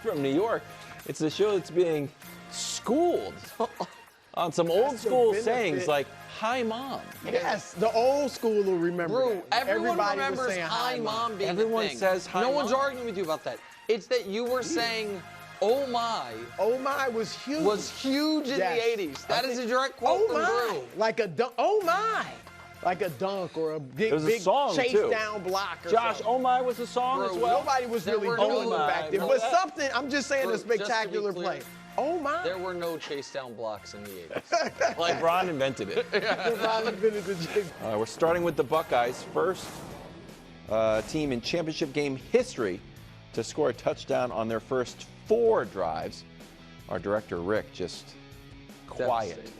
from New York. It's a show that's being schooled on some old school sayings like "Hi, Mom." Yes, the old school will remember. Bro, that. everyone Everybody remembers was saying "Hi, Mom" being Everyone a thing. says "Hi, No one's Mom." arguing with you about that. It's that you were saying, "Oh my." Oh my was huge. Was huge in Yes. the 80s. That is a direct quote Oh from my, Brew. like a dunk. Oh my, like a dunk or a big, There's a big song, chase too. down block. Or Josh, something. "Oh My" was a song Bro, as well. Nobody was There really were doing no- it back then, Oh but my. something. I'm just saying Bro, a just to be spectacular clear, play. Oh my. There were no chase down blocks in the 80s. Like LeBron invented it. We're starting with the Buckeyes, first team in championship game history to score a touchdown on their first 4 drives. Our director Rick just quiet. Devastated.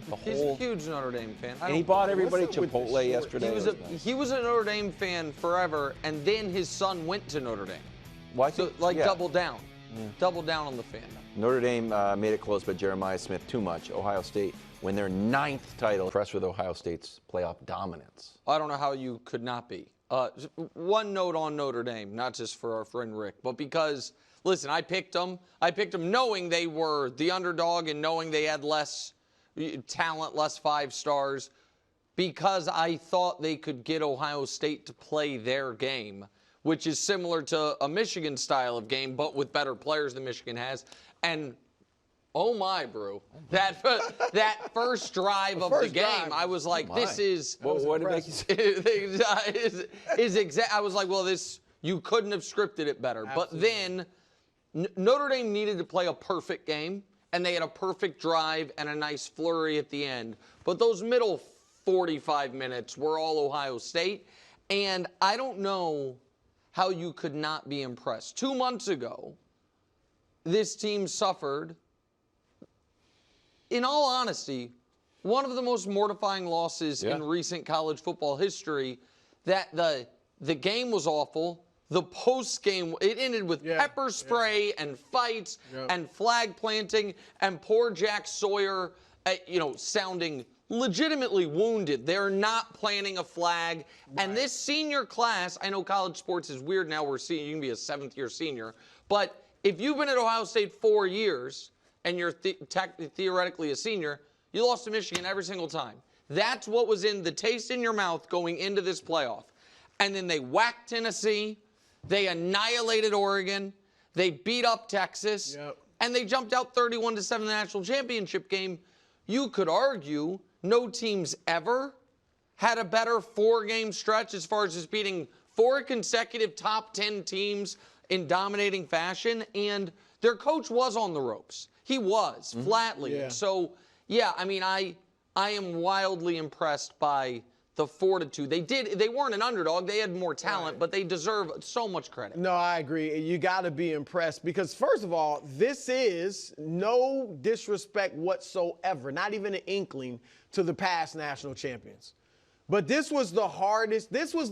The He's whole, a huge Notre Dame fan. and he bought everybody What's up with Chipotle this yesterday. He was a Notre Dame fan forever, and then his son went to Notre Dame. Why? So, double down. Double down on the fandom. Notre Dame made it close, but Jeremiah Smith too much. Ohio State win their 9th title. Impressed with Ohio State's playoff dominance. I don't know how you could not be. One note on Notre Dame, not just for our friend Rick, but because, listen, I picked them. I picked them knowing they were the underdog and knowing they had less talent, less 5 stars, because I thought they could get Ohio State to play their game, which is similar to a Michigan style of game, but with better players than Michigan has. And oh my, Brew, that first drive of the game, I was like, this is What did it make you say? is exact. I was like, well, this you couldn't have scripted it better. Absolutely. But then Notre Dame needed to play a perfect game, and they had a perfect drive and a nice flurry at the end. But those middle 45 minutes were all Ohio State, and I don't know how you could not be impressed. 2 months ago, this team suffered, in all honesty, one of the most mortifying losses in recent college football history. That the game was awful. The post game, it ended with pepper spray and fights and flag planting and poor Jack Sawyer, sounding legitimately wounded. They're not planting a flag. Right. And this senior class, I know college sports is weird now. We're seeing you can be a 7th-year senior, but if you've been at Ohio State 4 years and you're theoretically a senior, you lost to Michigan every single time. That's what was in the taste in your mouth going into this playoff. And then they whacked Tennessee. They annihilated Oregon. They beat up Texas. And they jumped out 31-7 in the national championship game. You could argue no teams ever had a better 4-game stretch as far as just beating 4 consecutive top 10 teams in dominating fashion, and their coach was on the ropes. He was, flatly. And so, I mean, I am wildly impressed by the fortitude. They weren't an underdog. They had more talent, but they deserve so much credit. No, I agree. You got to be impressed because, first of all, this is no disrespect whatsoever, not even an inkling to the past national champions. But this was the hardest. This was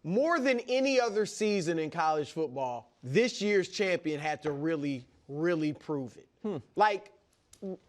more than any other season in college football, this year's champion had to really, really prove it. Like,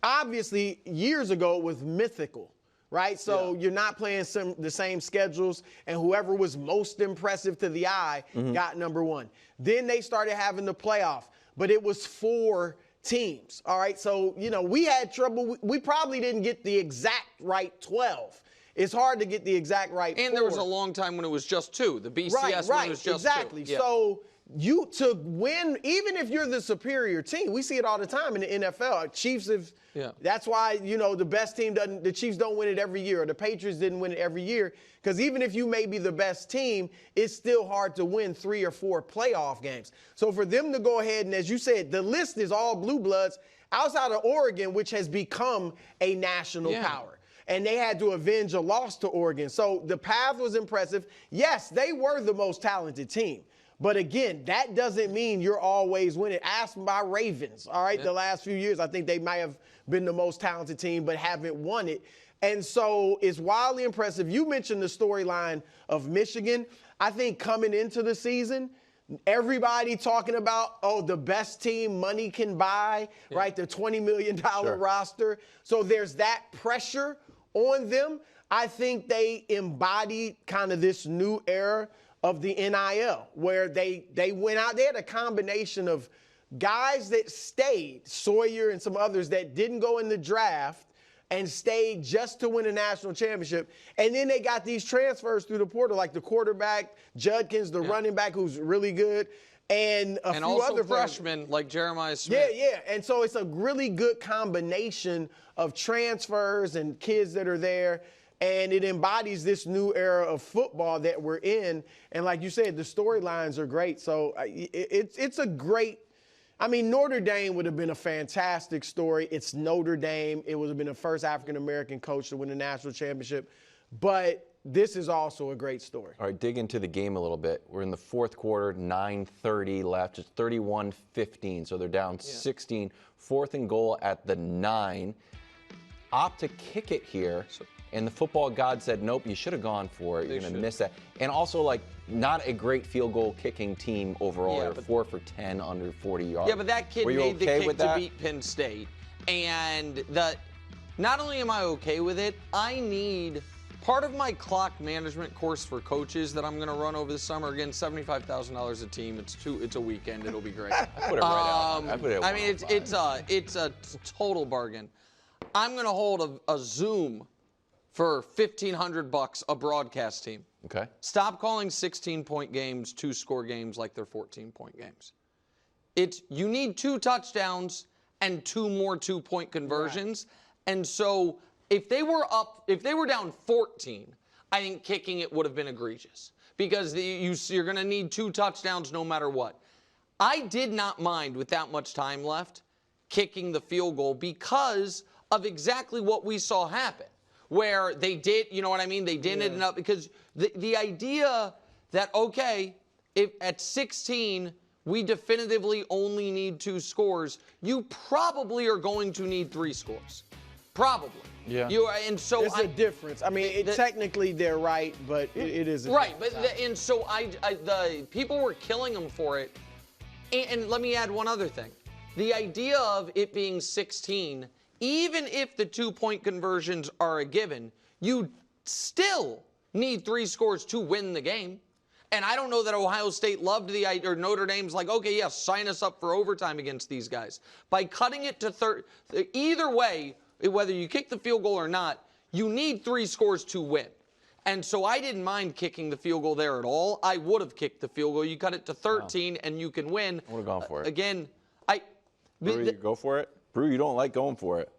obviously, years ago, it was mythical, right? So you're not playing the same schedules, and whoever was most impressive to the eye got number 1. Then they started having the playoff, but it was 4 teams, all right? So, we had trouble. We probably didn't get the exact right 12. It's hard to get the exact right. And there was a long time when it was just 2. The BCS when it was just 2. Exactly. Yeah. So you to win, even if you're the superior team, we see it all the time in the NFL. Chiefs have. That's why the best team doesn't. The Chiefs don't win it every year, or the Patriots didn't win it every year. Because even if you may be the best team, it's still hard to win 3 or 4 playoff games. So for them to go ahead and, as you said, the list is all blue bloods outside of Oregon, which has become a national power. And they had to avenge a loss to Oregon. So the path was impressive. Yes, they were the most talented team. But again, that doesn't mean you're always winning. Ask my Ravens, all right? The last few years, I think they might have been the most talented team, but haven't won it. And so it's wildly impressive. You mentioned the storyline of Michigan. I think coming into the season, everybody talking about, the best team money can buy, right? The $20 million roster. So there's that pressure on them. I think they embody kind of this new era of the NIL, where they went out. They had a combination of guys that stayed, Sawyer and some others that didn't go in the draft and stayed just to win a national championship. And then they got these transfers through the portal, like the quarterback, Judkins, the running back who's really good, and a few also other freshmen like Jeremiah Smith. Yeah. And so it's a really good combination of transfers and kids that are there. And it embodies this new era of football that we're in. And like you said, the storylines are great. So it's a great, I mean, Notre Dame would have been a fantastic story. It's Notre Dame. It would have been the first African-American coach to win a national championship. But this is also a great story. All right, dig into the game a little bit. We're in the fourth quarter, 9:30 left. It's 31-15, so they're down 16. 4th and goal at the 9. Opt to kick it here. And the football god said, nope, you should have gone for it. You're going to miss that. And also, like, not a great field goal kicking team overall. Yeah, They're 4 for 10 under 40 yards. Yeah, but that kid made the kick to beat Penn State. And not only am I okay with it, I need part of my clock management course for coaches that I'm going to run over the summer. Again, $75,000 a team. It's a weekend. It'll be great. I put it right out. I put it at I mean, it's a total bargain. I'm going to hold a Zoom for $1,500 a broadcast team. Okay. Stop calling 16-point games 2-score games like they're 14-point games. You need 2 touchdowns and 2 more 2-point conversions. Right. And so if they were down 14, I think kicking it would have been egregious because you're going to need 2 touchdowns no matter what. I did not mind with that much time left kicking the field goal because of exactly what we saw happen. Where they did, you know what I mean? They didn't end up, because the idea that, okay, if at 16 we definitively only need 2 scores, you probably are going to need 3 scores. Probably. Yeah. And so there's a difference. I mean, technically they're right, but it is a right. And so the people were killing them for it. And let me add one other thing. The idea of it being 16, even if the 2-point conversions are a given, you still need 3 scores to win the game. And I don't know that Ohio State loved the idea, or Notre Dame's like, okay, yeah, sign us up for overtime against these guys. By cutting it to either way, whether you kick the field goal or not, you need 3 scores to win. And so I didn't mind kicking the field goal there at all. I would have kicked the field goal. You cut it to 13 and you can win. I would have gone for it. Again, Brew, you go for it? Brew, you don't like going for it.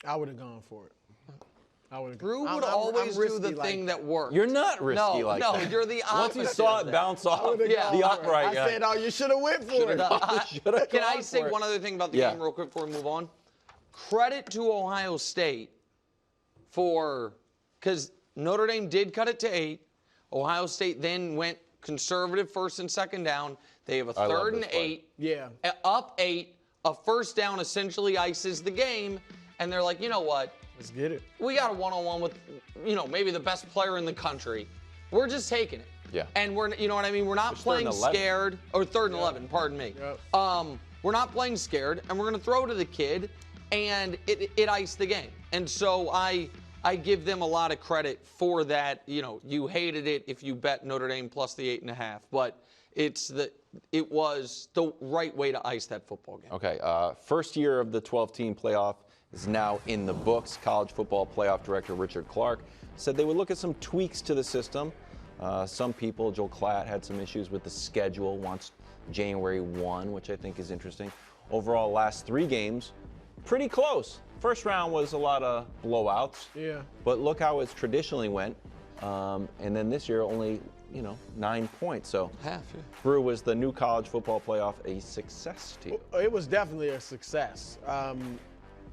I would have gone for it. Brew would always do the thing that worked. You're not risky no, you're the opposite. Once you saw it bounce off, the upright. I said, oh, you should have went for it. Can I say one other thing about the game real quick before we move on? Credit to Ohio State because Notre Dame did cut it to 8. Ohio State then went conservative 1st and 2nd down. They have a 3rd and 8. Yeah. Up 8. A 1st down essentially ices the game. And they're like, you know what? Let's get it. We got a one-on-one with, maybe the best player in the country. We're just taking it. Yeah. And you know what I mean? We're not playing scared. Or 3rd and 11, pardon me. Yep. We're not playing scared, and we're going to throw to the kid, and it iced the game. And so I give them a lot of credit for that. You hated it if you bet Notre Dame plus the 8.5, but it was the right way to ice that football game. Okay, first year of the 12-team playoff is now in the books. College football playoff director Richard Clark said they would look at some tweaks to the system. Some people, Joel Klatt, had some issues with the schedule, wants January 1, which I think is interesting. Overall, last 3 games, pretty close. First round was a lot of blowouts. Yeah. But look how it's traditionally went. And then this year, only 9 points. So Brew, was the new college football playoff a success to you? It was definitely a success.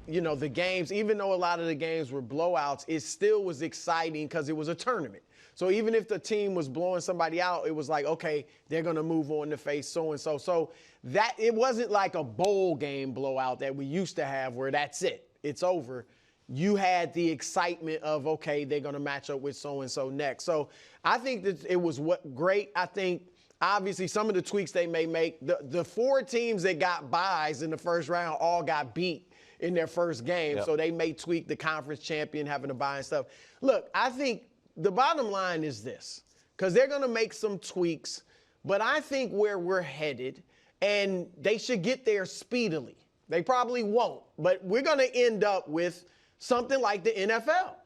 The games, even though a lot of the games were blowouts, it still was exciting because it was a tournament. So even if the team was blowing somebody out, it was like, okay, they're going to move on to face so-and-so. So that it wasn't like a bowl game blowout that we used to have where that's it. It's over. You had the excitement of, okay, they're going to match up with so-and-so next. So I think that it was great. I think, obviously, some of the tweaks they may make, the 4 teams that got byes in the first round all got beat in their first game. Yep. So they may tweak the conference champion having a bye and stuff. Look, I think the bottom line is this. because they're going to make some tweaks. But I think where we're headed, and they should get there speedily. They probably won't, but we're going to end up with something like the NFL.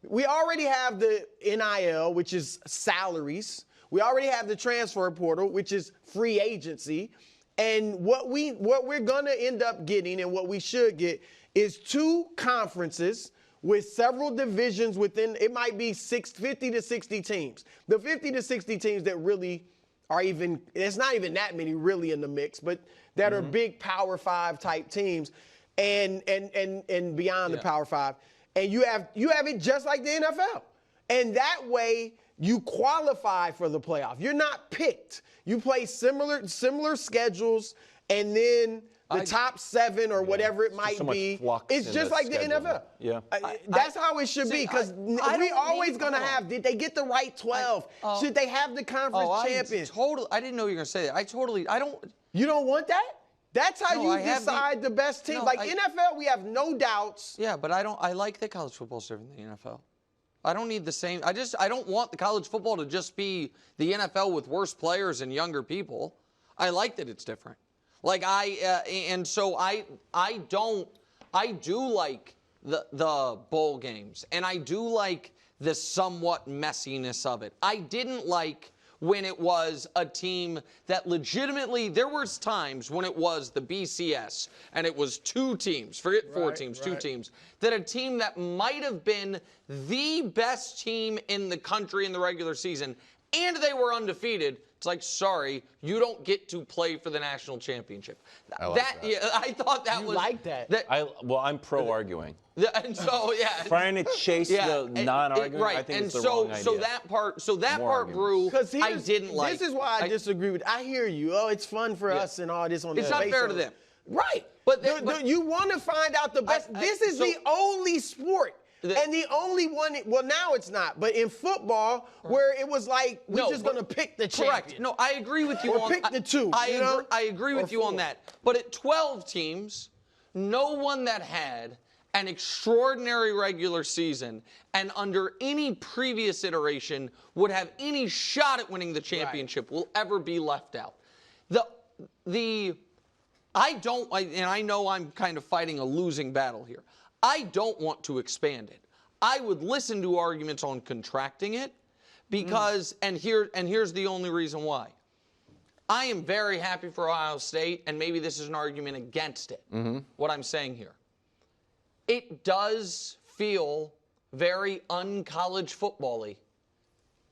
We already have the NIL, which is salaries. We already have the transfer portal, which is free agency. And what we're going to end up getting, and what we should get, is 2 conferences with several divisions within. It might be 50 to 60 teams. The 50 to 60 teams that really are even, it's not even that many really in the mix, but that are big Power 5 type teams and beyond the Power 5. And you have it just like the NFL. And that way you qualify for the playoff. You're not picked. You play similar schedules, and then the top 7 or whatever it might be. It's just like the NFL. Yeah. That's how it should be, because we always going to have, did they get the right 12? Should they have the conference champions? I didn't know you were going to say that. You don't want that? That's how you decide the best team. NFL, we have no doubts. Yeah, but I like that college football is different than the NFL. I don't need the same. I don't want the college football to just be the NFL with worse players and younger people. I like that it's different. I do like the bowl games, and I do like the somewhat messiness of it. I didn't like when it was a team that legitimately, there was times when it was the BCS and it was 2 teams, forget 4 teams, 2 teams, that a team that might have been the best team in the country in the regular season, and they were undefeated. It's like, sorry, you don't get to play for the national championship. I like that. Yeah, I thought that was. You like that? I'm pro-arguing. And so, yeah. Trying to chase the non-arguing, I think it's the wrong idea. So that part grew, I didn't like. This is why I disagree with. I hear you. Oh, it's fun for us and all this on the It's not fair to them. Right. But you want to find out the best. This is the only sport. And the only one, well, now it's not, but in football, where it was like, we're just going to pick the champion. Correct. No, I agree with you or pick the 2. I agree with you on that. But at 12 teams, no one that had an extraordinary regular season and under any previous iteration would have any shot at winning the championship will ever be left out. And I know I'm kind of fighting a losing battle here. I don't want to expand it. I would listen to arguments on contracting it because, and here's the only reason why. I am very happy for Ohio State, and maybe this is an argument against it, what I'm saying here. It does feel very un-college football-y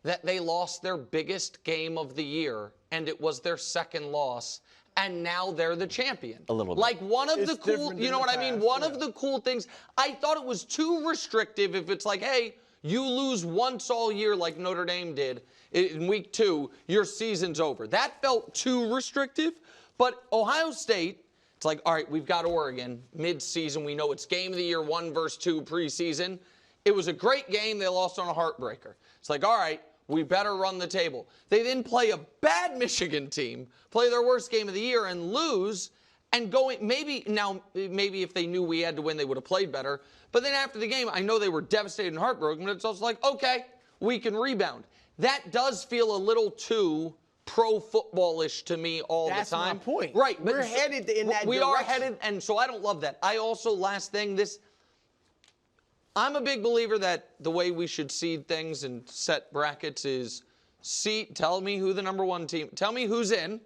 that they lost their biggest game of the year, and it was their 2nd loss, and now they're the champion. A little bit. Like one of the cool, you know what I mean? One of the cool things, I thought it was too restrictive if it's like, hey, you lose once all year like Notre Dame did in week 2, your season's over. That felt too restrictive. But Ohio State, it's like, all right, we've got Oregon mid-season. We know it's game of the year 1 versus 2 preseason. It was a great game. They lost on a heartbreaker. It's like, all right, we better run the table. They then play a bad Michigan team, play their worst game of the year, and lose. And maybe if they knew we had to win, they would have played better. But then after the game, I know they were devastated and heartbroken, but it's also like, okay, we can rebound. That does feel a little too pro-football-ish to me all the time. That's my point. Right. We're headed in that direction. We are headed, and so I don't love that. I also, last thing, I'm a big believer that the way we should seed things and set brackets is tell me who the number 1 team, tell me who's in,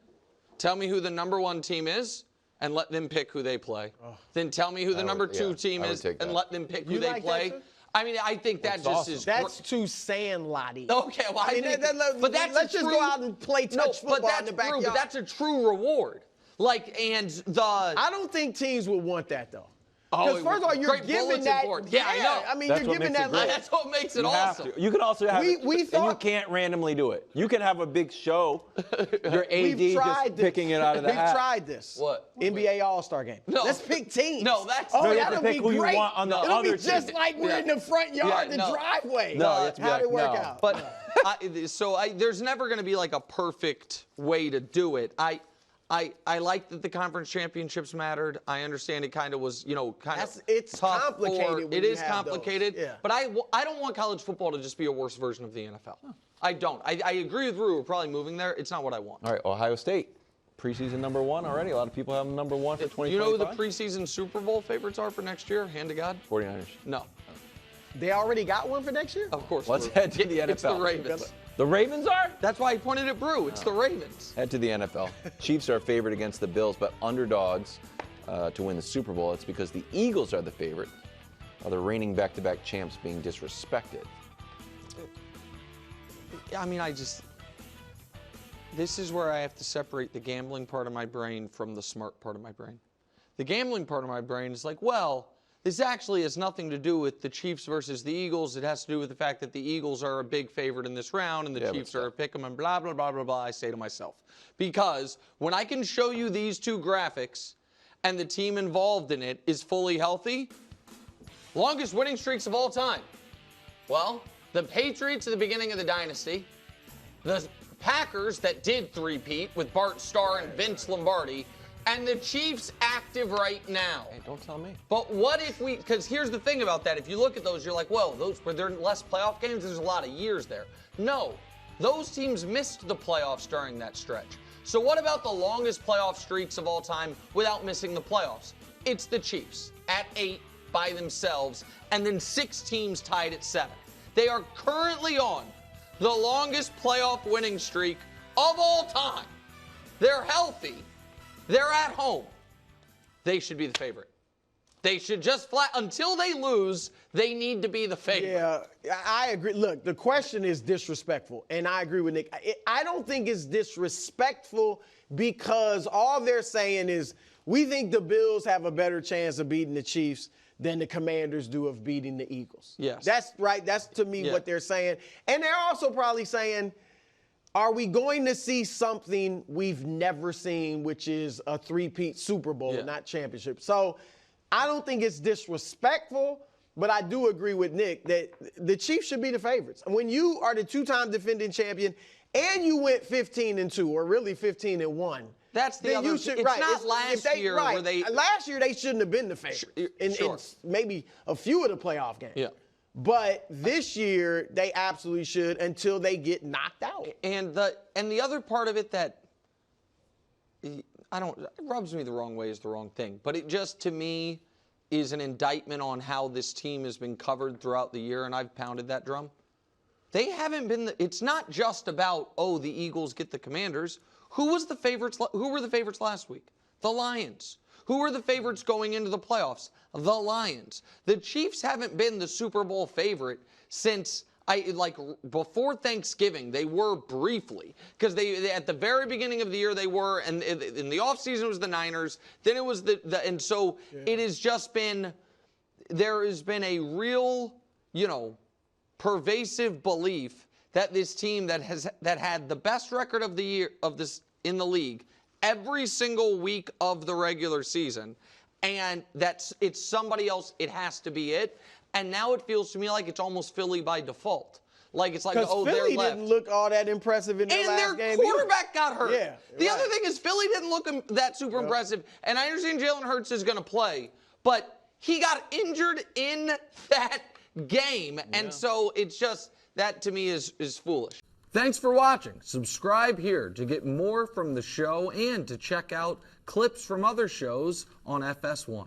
tell me who the number 1 team is, and let them pick who they play. Then tell me who the number 2 team is, and let them pick who they play. I mean, I think that just is. That's too sandlotty. Okay, well, but let's just go out and play touch football in the backyard. But that's a true reward. I don't think teams would want that though. Because first of all, you're giving that. Yeah, I know. I mean, you're giving that. That's what makes it awesome. You can also have and you can't randomly do it. You can have a big show. Your AD just picking it out of the hat. We've tried this. What? NBA All-Star game. No. Let's pick teams. No, that's. Oh, you have to pick who you want on the other team. It'll be just like we're in the front yard, the driveway. No, how'd it work out? But there's never going to be like a perfect way to do it. I like that the conference championships mattered. I understand it kind of was, it's tough. complicated. It is complicated. Yeah. But I don't want college football to just be a worse version of the NFL. Huh. I don't. I agree with Rue. We're probably moving there. It's not what I want. All right, Ohio State. Preseason #1 already. A lot of people have them #1 for 2025. You know who the preseason Super Bowl favorites are for next year? Hand to God? 49ers. No. They already got one for next year? Of course. Let's head to the NFL. It's the Ravens. The Ravens are? That's why I pointed at Brew. It's the Ravens. Head to the NFL. Chiefs are favored against the Bills, but underdogs to win the Super Bowl. It's because the Eagles are the favorite. Are the reigning back-to-back champs being disrespected? I mean, this is where I have to separate the gambling part of my brain from the smart part of my brain. The gambling part of my brain is like, well, this actually has nothing to do with the Chiefs versus the Eagles. It has to do with the fact that the Eagles are a big favorite in this round and the Chiefs are a pick 'em and blah, blah, blah, blah, blah, I say to myself. Because when I can show you these two graphics and the team involved in it is fully healthy, longest winning streaks of all time. Well, the Patriots at the beginning of the dynasty, the Packers that did three-peat with Bart Starr and Vince Lombardi, and the Chiefs active right now. Hey, don't tell me. But what if because here's the thing about that. If you look at those, you're like, well, those were there less playoff games? There's a lot of years there. No, those teams missed the playoffs during that stretch. So what about the longest playoff streaks of all time without missing the playoffs? It's the Chiefs at 8 by themselves, and then 6 teams tied at 7. They are currently on the longest playoff winning streak of all time. They're healthy. They're at home. They should be the favorite. They should just until they lose, they need to be the favorite. Yeah, I agree. Look, the question is disrespectful, and I agree with Nick. I don't think it's disrespectful because all they're saying is we think the Bills have a better chance of beating the Chiefs than the Commanders do of beating the Eagles. Yes. That's right. That's, to me, what they're saying. And they're also probably saying, are we going to see something we've never seen, which is a three-peat Super Bowl, not championship? So I don't think it's disrespectful, but I do agree with Nick that the Chiefs should be the favorites. And when you are the two-time defending champion and you went 15-2, or really 15-1, that's the other. It's not last year where they. Last year they shouldn't have been the favorite in maybe a few of the playoff games. Yeah. But this year they absolutely should until they get knocked out. And the other part of it that it rubs me the wrong way is the wrong thing. But it just, to me, is an indictment on how this team has been covered throughout the year, and I've pounded that drum. They haven't been. It's not just about, the Eagles get the Commanders. Who were the favorites last week? The Lions. Who were the favorites going into the playoffs? The Lions. The Chiefs haven't been the Super Bowl favorite since before Thanksgiving. They were briefly, because they at the very beginning of the year they were, and in the offseason it was the Niners. Then it was and so it has just been. There has been a real, pervasive belief that this team that had the best record of the year in the league every single week of the regular season, and it's somebody else. It has to be it. And now it feels to me like it's almost Philly by default. Like it's like, they're left. Philly didn't look all that impressive in their last game. And their quarterback got hurt. Yeah, the other thing is Philly didn't look that super impressive. And I understand Jalen Hurts is going to play, but he got injured in that game. And so it's just, that to me is foolish. Thanks for watching. Subscribe here to get more from the show and to check out clips from other shows on FS1.